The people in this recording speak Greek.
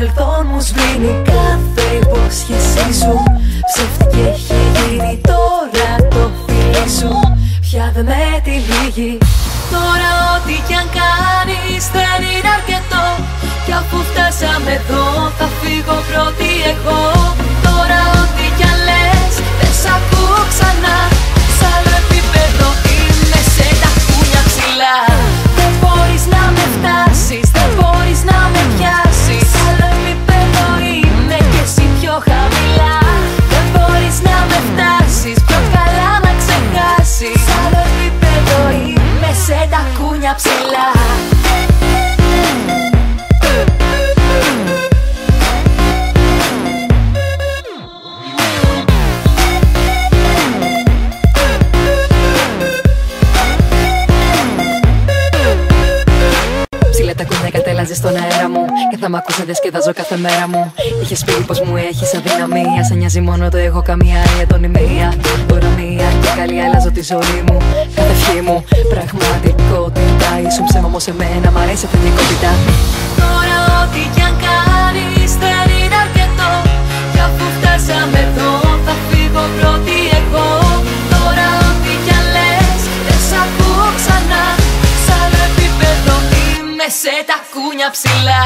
παρελθόν μου σβήνει. Κάθε υπόσχεσή σου ψεύτικη έχει γίνει. Τώρα το φίλι σου πια δεν με τυλίγει. Τώρα ό,τι κι αν κάνεις δεν είναι αρκετό. Κι αφού φτάσαμε εδώ θα φύγω πρώτη εγώ. Τώρα ό,τι κι αν λες δεν σ' ακούω ξανά. Σ' άλλο επίπεδο είμαι σε τακούνια ψηλά. Δεν μπορείς να με φτάσεις, δεν μπορείς να με πιάσεις. Σ' άλλο επίπεδο είμαι κι εσύ πιο χαμηλά. Δεν μπορείς να με φτάσεις, πιο καλά να ξεχάσεις. Σ' άλλο επίπεδο είμαι σε τακούνια ψηλά. Τα κούνια κατέλαζε στον αέρα μου και θα μ' ακούσε διασκεδάζω κάθε μέρα μου. Είχες πει πως μου έχεις αδυναμία, σε νοιάζει μόνο το εγώ καμία η ατονιμία. Τώρα μία και καλή αλλάζω τη ζωή μου, κάθε ευχή μου πραγματικότητα. Ήσουν ψέμα όμως εμένα μ' αρέσει αυτή η ειδικότητα. Τώρα ό,τι κι αν κάνεις δεν είναι αρκετό. Κι αφού φτάσαμε εδώ θα φύγω πρώτη εγώ. Τώρα ό,τι κι αν λες δεν σ' ακούω ξανά. Σ' άλλο επίπεδο είμαι σε τακούνια ψηλά.